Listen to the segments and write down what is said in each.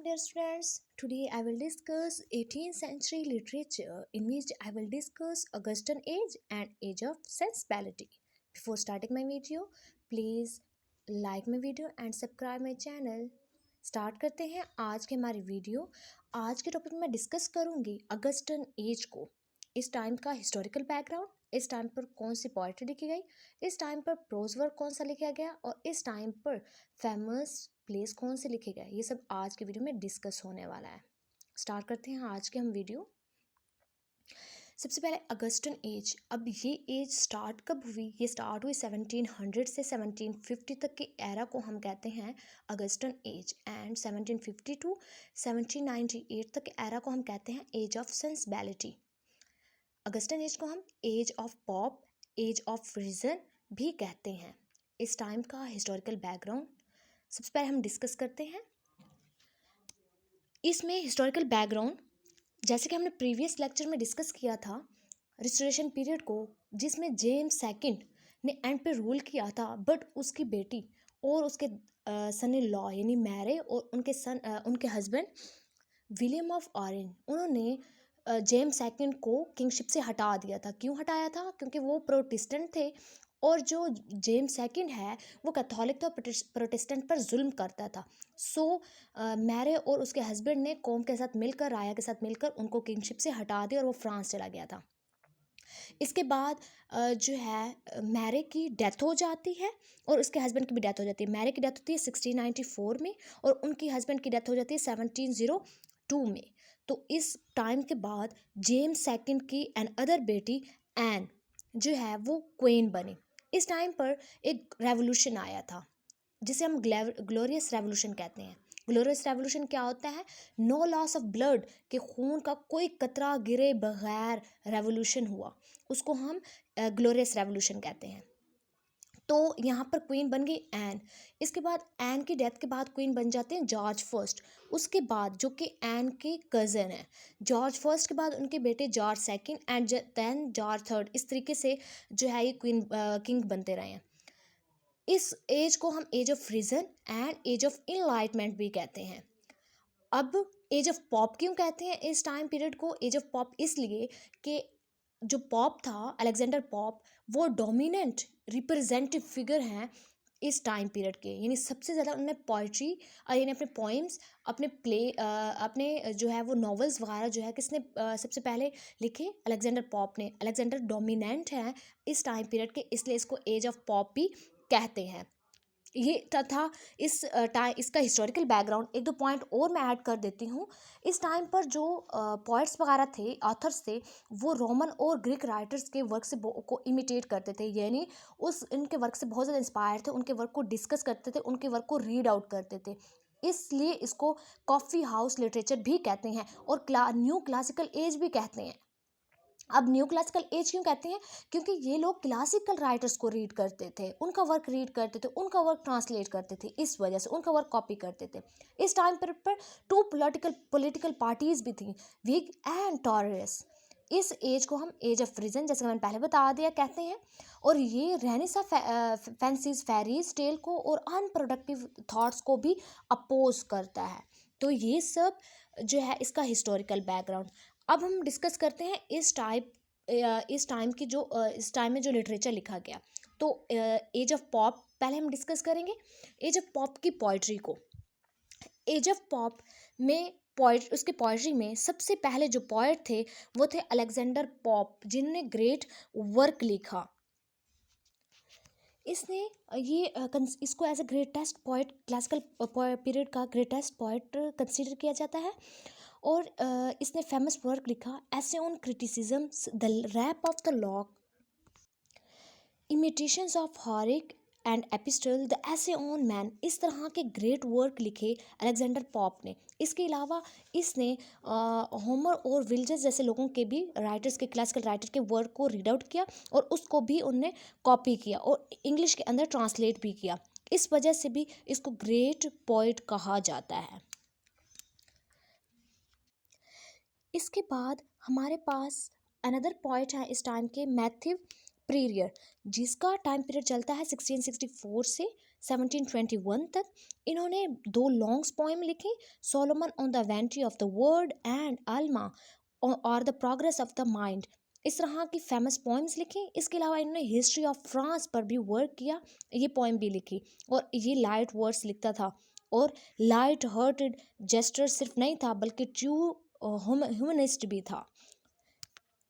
dear students. Today I will discuss 18th century literature in which I will discuss Augustan age and age of sensibility. Before starting my video, please like my video and subscribe my channel. Start करते हैं आज के हमारी video. आज के topic में discuss करूंगी Augustan age को, इस टाइम का हिस्टोरिकल बैकग्राउंड, इस टाइम पर कौन सी पोइट्री लिखी गई, इस टाइम पर प्रोज वर्क कौन सा लिखा गया और इस टाइम पर फेमस प्लेस कौन से लिखे गए। ये सब आज के वीडियो में डिस्कस होने वाला है। स्टार्ट करते हैं आज के हम वीडियो। सबसे पहले अगस्टन एज। अब ये एज स्टार्ट कब हुई? ये स्टार्ट हुई 1700 से 1750 तक के एरा को हम कहते हैं अगस्टन एज, एंड 1750 टू 1798 तक के एरा को हम कहते हैं age of sensibility. Augustan age को हम age of Pope, age of reason भी कहते हैं। इस टाइम का हिस्टोरिकल बैकग्राउंड सबसे पहले हम डिस्कस करते हैं। इसमें हिस्टोरिकल बैकग्राउंड जैसे कि हमने प्रीवियस लेक्चर में डिस्कस किया था रिस्टोरेशन पीरियड को, जिसमें जेम्स सेकंड ने एंड पे रूल किया था, बट उसकी बेटी और उसके सन इन लॉ यानी मैरे और उनके हस्बैंड विलियम ऑफ ऑरेंज, उन्होंने जेम्स सेकंड को किंगशिप से हटा दिया था। क्यों हटाया था? क्योंकि वो प्रोटेस्टेंट थे और जो जेम्स सेकंड है वो कैथोलिक था, प्रोटेस्टेंट पर जुल्म करता था। सो मैरे और उसके हस्बैंड ने कौम के साथ मिलकर, राया के साथ मिलकर उनको किंगशिप से हटा दिया और वो फ्रांस चला गया था। इसके बाद जो है मैरे की डेथ हो जाती है और उसके हस्बैंड की भी डेथ हो जाती है। मैरे की डेथ होती है 1694 में और उनकी हस्बैंड की डेथ हो जाती है 1702 में। तो इस टाइम के बाद जेम्स सेकंड की एंड अदर बेटी एन जो है वो क्वीन बनी। इस टाइम पर एक रेवोल्यूशन आया था जिसे हम ग्लोरियस रेवोल्यूशन कहते हैं। ग्लोरियस रेवोल्यूशन क्या होता है? नो लॉस ऑफ ब्लड, के खून का कोई कतरा गिरे बगैर रेवोल्यूशन हुआ, उसको हम ग्लोरियस रेवोल्यूशन कहते हैं। तो यहाँ पर क्वीन बन गई एन। इसके बाद एन की डेथ के बाद क्वीन बन जाते हैं जॉर्ज फर्स्ट। उसके बाद जो कि एन के कज़न है, जॉर्ज फर्स्ट के बाद उनके बेटे George second and then George third. इस तरीके से जो है ये क्वीन किंग बनते रहे हैं। इस एज को हम age of reason and age of enlightenment भी कहते हैं। अब एज ऑफ पॉप क्यों कहते हैं इस टाइम पीरियड को? एज ऑफ पॉप इसलिए कि जो पॉप था अलेक्जेंडर पॉप, वो डोमिनेंट रिप्रेजेंटेटिव फिगर हैं इस टाइम पीरियड के, यानी सबसे ज़्यादा उन्होंने पोइट्री यानी अपने पोइम्स, अपने अपने जो है वो नॉवेल्स वगैरह जो है किसने सबसे पहले लिखे? अलेक्जेंडर पॉप ने। अलेक्जेंडर डोमिनेंट हैं इस टाइम पीरियड के, इसलिए इसको एज ऑफ पॉप भी कहते हैं। ये था इसका हिस्टोरिकल बैकग्राउंड। एक दो पॉइंट और मैं ऐड कर देती हूँ। इस टाइम पर जो पोइट्स वगैरह थे, ऑथर्स थे, वो रोमन और ग्रीक राइटर्स के वर्क से को इमिटेट करते थे, यानी इनके वर्क से बहुत ज़्यादा इंस्पायर थे, उनके वर्क को डिस्कस करते थे, उनके वर्क को रीड आउट करते थे। इसलिए इसको कॉफ़ी हाउस लिटरेचर भी कहते हैं और न्यू क्लासिकल एज भी कहते हैं। अब न्यू क्लासिकल एज क्यों कहते हैं? क्योंकि ये लोग क्लासिकल राइटर्स को रीड करते थे, उनका वर्क रीड करते थे, उनका वर्क ट्रांसलेट करते थे, इस वजह से उनका वर्क कॉपी करते थे। इस टाइम पर टू पॉलिटिकल पार्टीज भी थी, विग एंड टॉरस। इस एज को हम एज ऑफ रीजन, जैसे मैंने पहले बता दिया, कहते हैं। और ये रेनेसा फैंसीज फेरीज टेल को और अनप्रोडक्टिव थॉट्स को भी अपोज करता है। तो ये सब जो है इसका हिस्टोरिकल बैकग्राउंड। अब हम डिस्कस करते हैं इस टाइम में जो लिटरेचर लिखा गया। तो एज ऑफ पॉप पहले हम डिस्कस करेंगे, एज ऑफ पॉप की पोइट्री को। एज ऑफ पॉप में उसके पोइट्री में सबसे पहले जो पोइट थे वो थे अलेक्जेंडर पॉप, जिन्होंने ग्रेट वर्क लिखा। इसने इसको as a greatest poet, classical period का ग्रेटेस्ट पोइट कंसीडर किया जाता है। और इसने फेमस वर्क लिखा essay on criticism, the rape of the lock, imitations of Horace and epistle, the essay on man. इस तरह के ग्रेट वर्क लिखे अलेक्जेंडर पॉप ने। इसके अलावा इसने होमर और विल्जस जैसे लोगों के भी, राइटर्स के, क्लासिकल राइटर के वर्क को रीड आउट किया और उसको भी उनने कॉपी किया और इंग्लिश के अंदर ट्रांसलेट भी किया। इस वजह से भी इसको ग्रेट पोइट कहा जाता है। इसके बाद हमारे पास अनदर पॉइंट है इस टाइम के, मैथ्यू प्रीरियर, जिसका टाइम पीरियड चलता है 1664 से 1721 तक। इन्होंने 2 लॉन्ग्स पोएम लिखी, Solomon on the vanity of the world and Alma और the progress of the mind, इस तरह की फेमस पोएम्स लिखी। इसके अलावा इन्होंने हिस्ट्री ऑफ फ्रांस पर भी वर्क किया, ये पोएम भी लिखी, और ये लाइट वर्ड्स लिखता था, और लाइट हार्टेड जेस्टर सिर्फ नहीं था बल्कि ट्रू ह्यूमनिस्ट भी था।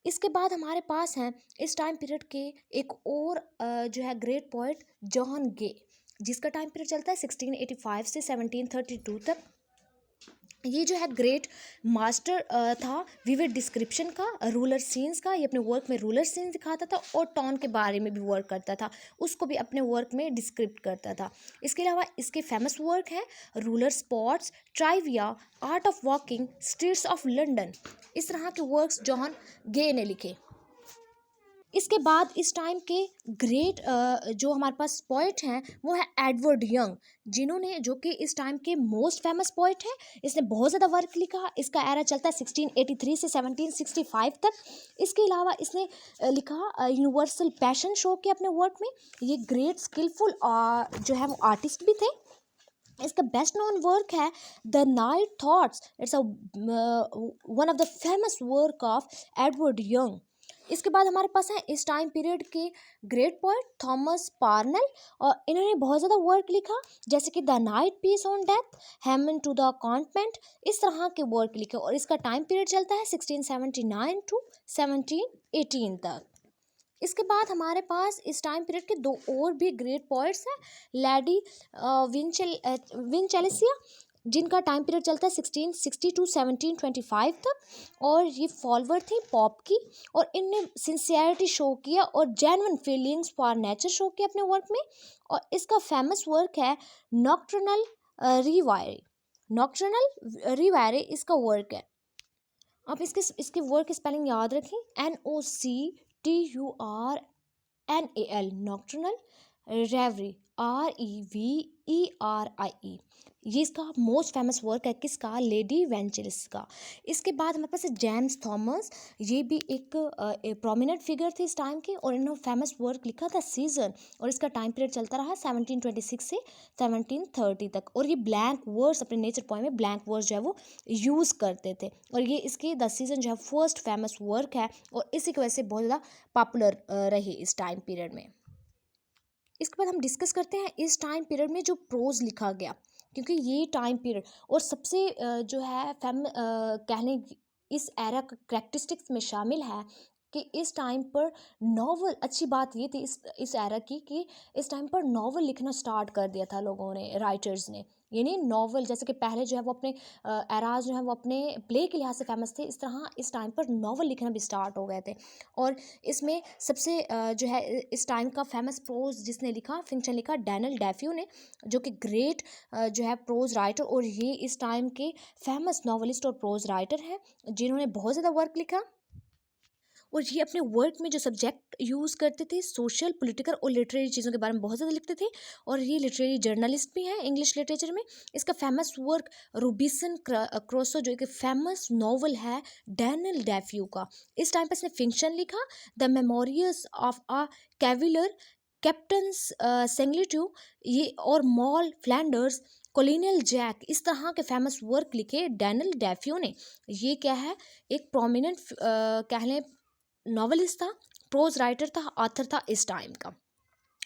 इसके बाद हमारे पास हैं इस टाइम पीरियड के एक और जो है ग्रेट पोइट जॉन गे, जिसका टाइम पीरियड चलता है 1685 से 1732 तक। ये जो है ग्रेट मास्टर था विविड डिस्क्रिप्शन का, रूलर सीन्स का। ये अपने वर्क में रूलर सीन्स दिखाता था और टाउन के बारे में भी वर्क करता था, उसको भी अपने वर्क में डिस्क्रिप्ट करता था। इसके अलावा इसके फेमस वर्क है rural sports, trivia, art of walking, streets of London. इस तरह के वर्क्स जॉन गे ने लिखे। इसके बाद इस टाइम के ग्रेट जो हमारे पास पोइट हैं वो है एडवर्ड यंग, जिन्होंने, जो कि इस टाइम के मोस्ट फेमस पोइट है। इसने बहुत ज़्यादा वर्क लिखा। इसका एरा चलता है 1683 से 1765 तक। इसके अलावा इसने लिखा यूनिवर्सल पैशन शो के अपने वर्क में। ये ग्रेट स्किलफुल जो है वो आर्टिस्ट भी थे। इसका बेस्ट नोन वर्क है the night thoughts. It's one of the famous work of Edward Young. इसके बाद हमारे पास है इस टाइम पीरियड के ग्रेट पोएट थॉमस पार्नेल, और इन्होंने बहुत ज़्यादा वर्क लिखा, जैसे कि the night piece on death, hymn to the convent, इस तरह के वर्क लिखे। और इसका टाइम पीरियड चलता है 1679 टू 1718 तक। इसके बाद हमारे पास इस टाइम पीरियड के 2 और भी ग्रेट पोइट्स हैं, लेडी विंचेल्सिया, जिनका टाइम पीरियड चलता है 1660 टू 1725 तक, और ये फॉलोवर थी पॉप की, और इनने सिंसियरिटी शो किया और genuine feelings for nature show किया अपने वर्क में। और इसका फेमस वर्क है नॉक्टर्नल रिवायरे। नॉक्टर्नल रिवायरे इसका वर्क है। आप इसके वर्क की स्पेलिंग याद रखें, NOCTURNAL, नॉक्टर्नल रेवरी, REVERIE। ये इसका मोस्ट फेमस वर्क है किसका, लेडी वेंचेलिस का। इसके बाद हमारे पास है जेम्स थॉमस, ये भी एक प्रोमिनेंट फिगर थे इस टाइम के, और इन्होंने फेमस वर्क लिखा था सीजन, और इसका टाइम पीरियड चलता रहा 1726 से 1730 तक। और ये ब्लैंक वर्ड्स अपने नेचर पोएम में ब्लैंक वर्ड्स जो है वो यूज़ करते थे, और ये इसके द सीजन जो है फर्स्ट फेमस वर्क है, और इसी की वजह से बहुत ज़्यादा पॉपुलर रही इस टाइम पीरियड में। इसके बाद हम डिस्कस करते हैं इस टाइम पीरियड में जो प्रोज लिखा गया, क्योंकि ये टाइम पीरियड और सबसे जो है कहने इस एरा का करेक्टरिस्टिक्स में शामिल है कि इस टाइम पर नॉवल, अच्छी बात ये थी इस एरा की कि इस टाइम पर नॉवल लिखना स्टार्ट कर दिया था लोगों ने, राइटर्स ने। यानी नॉवल, जैसे कि पहले जो है वो अपने एराज जो है वो अपने प्ले के लिहाज से फेमस थे, इस तरह इस टाइम पर नॉवल लिखना भी स्टार्ट हो गए थे। और इसमें सबसे जो है इस टाइम का फेमस प्रोज जिसने लिखा, फिक्शन लिखा, डैनियल डेफ्यू ने, जो कि ग्रेट जो है प्रोज राइटर, और ये इस टाइम के फेमस नॉवलिस्ट और प्रोज राइटर हैं, जिन्होंने बहुत ज़्यादा वर्क लिखा। और ये अपने वर्क में जो सब्जेक्ट यूज़ करते थे, सोशल, पॉलिटिकल और लिटरेरी चीज़ों के बारे में बहुत ज़्यादा लिखते थे, और ये लिटरेरी जर्नलिस्ट भी हैं इंग्लिश लिटरेचर में। इसका फेमस वर्क रोबिन्सन क्रूसो, जो एक फेमस नॉवल है डैनियल डेफ्यू का। इस टाइम पर इसने फिक्शन लिखा, the memorials of a cavalier, captain Singleton, ये और मॉल फ्लैंडर्स, कॉलोनियल जैक, इस तरह के फेमस वर्क लिखे डैनियल डेफ्यू ने। ये क्या है, एक प्रोमिनेंट कह लें नॉवलिस्ट था, प्रोज राइटर था, ऑथर था इस टाइम का।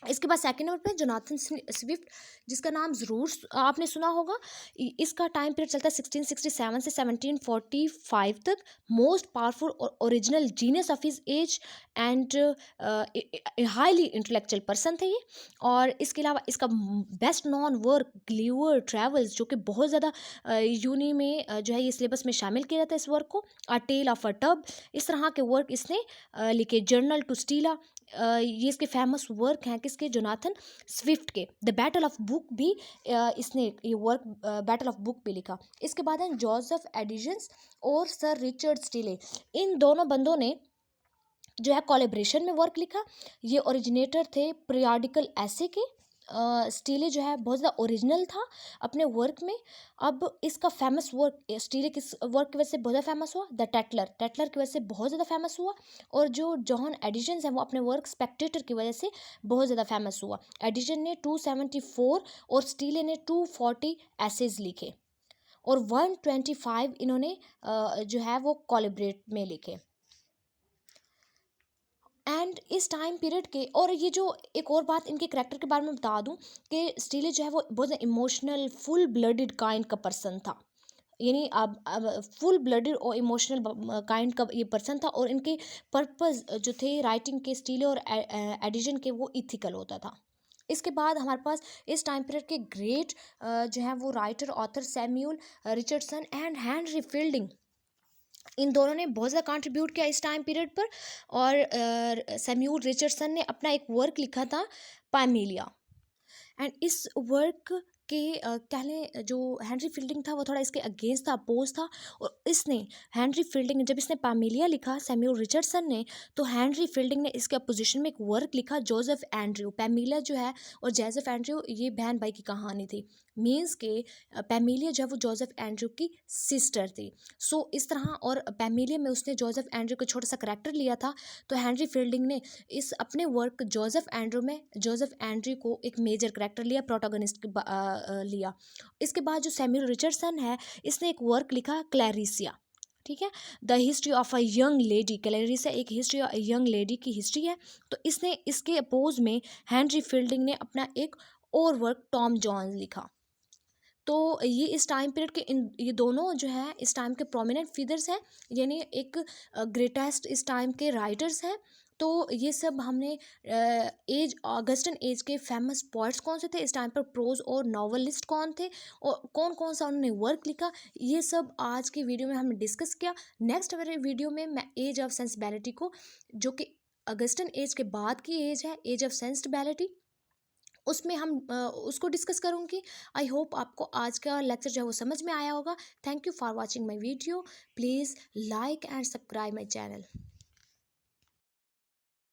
इसके बाद सेकंड नंबर पे जोनाथन स्विफ्ट, जिसका नाम ज़रूर आपने सुना होगा। इसका टाइम पीरियड चलता है 1667 से 1745 तक। मोस्ट पावरफुल और original genius of his age and highly intellectual person थे ये। और इसके अलावा इसका बेस्ट नॉन वर्क ग्लीवर ट्रेवल्स, जो कि बहुत ज़्यादा यूनी में जो है ये सिलेबस में शामिल किया जाता है इस वर्क को। अ टेल ऑफ अ टब, इस तरह के वर्क इसने लिखे। जर्नल टू स्टीला, ये इसके फेमस वर्क हैं किसके, जोनाथन स्विफ्ट के। द बैटल ऑफ बुक भी इसने ये वर्क बैटल ऑफ बुक पे लिखा। इसके बाद हैं जोसेफ एडिशंस और सर रिचर्ड स्टीले, इन दोनों बंदों ने जो है कोलैबोरेशन में वर्क लिखा। ये ओरिजिनेटर थे पीरियोडिकल ऐसे के, स्टीले जो है बहुत ज़्यादा ओरिजिनल था अपने वर्क में। अब इसका फेमस वर्क स्टीले किस वर्क की वजह से बहुत ज़्यादा फेमस हुआ, द टेटलर, टेटलर की वजह से बहुत ज़्यादा फेमस हुआ। और जो जॉन एडिशन है वो अपने वर्क स्पेक्टेटर की वजह से बहुत ज़्यादा फेमस हुआ। एडिशन ने 274 और स्टीले ने 240 एसेज लिखे और 125 इन्होंने जो है वो कोलैबोरेट में लिखे। एंड इस टाइम पीरियड के, और ये जो एक और बात इनके करेक्टर के बारे में बता दूं कि स्टीले जो है वो बहुत इमोशनल फुल ब्लडेड काइंड का पर्सन था। यानी अब फुल ब्लडेड और इमोशनल काइंड का ये पर्सन था। और इनके पर्पस जो थे राइटिंग के, स्टीले और एडिशन के, वो इथिकल होता था। इसके बाद हमारे पास इस टाइम पीरियड के ग्रेट जो है वो writer author Samuel Richardson and Henry Fielding, इन दोनों ने बहुत ज़्यादा कंट्रीब्यूट किया इस टाइम पीरियड पर। और सैम्यूल रिचर्डसन ने अपना एक वर्क लिखा था पामिलिया। एंड इस वर्क के कह लें जो हेनरी फील्डिंग था वो थोड़ा इसके अगेंस्ट था, अपोज था। और इसने हेनरी फील्डिंग जब इसने पामिलिया लिखा सैम्यूल रिचर्डसन ने, तो हेनरी फील्डिंग ने इसके अपोजिशन में एक वर्क लिखा जोसेफ एंड्रयू। पैमिलिया जो है और जोसेफ एंड्रयू ये बहन भाई की कहानी थी। मीन्स के पैमिलिया जो है वो जोसेफ एंड्रयू की सिस्टर थी। सो इस तरह, और पैमिलिया में उसने जोसेफ एंड्रयू का छोटा सा करेक्टर लिया था। तो हेनरी फील्डिंग ने इस अपने वर्क जोसेफ एंड्रयू में जोसेफ एंड्रयू को एक मेजर करेक्टर लिया, प्रोटोगनिस्ट लिया। इसके बाद जो सैम्यूल रिचर्डसन है, इसने एक वर्क लिखा क्लैरिसिया, ठीक है, the history of a young lady. Clarissa एक हिस्ट्री ऑफ यंग लेडी की हिस्ट्री है। तो इसने इसके अपोज में हेनरी फील्डिंग ने अपना एक और वर्क टॉम जॉन्स लिखा। तो ये इस टाइम पीरियड के ये दोनों जो है इस टाइम के प्रोमिनेंट फिगर्स हैं, यानी एक ग्रेटेस्ट इस टाइम के राइटर्स हैं। तो ये सब हमने एज ऑगस्टन एज के फेमस पोइट्स कौन से थे इस टाइम पर, प्रोज और नॉवलिस्ट कौन थे, और कौन कौन सा उन्होंने वर्क लिखा, ये सब आज की वीडियो में हमने डिस्कस किया। नेक्स्ट वाले वीडियो में मैं एज ऑफ सेंसिबिलिटी को, जो कि ऑगस्टन एज के बाद की एज है, एज ऑफ सेंसिबिलिटी, उसमें हम उसको डिस्कस करूँगी। आई होप आपको आज का लेक्चर जो है वो समझ में आया होगा। Thank you for watching my video. Please like and subscribe my channel.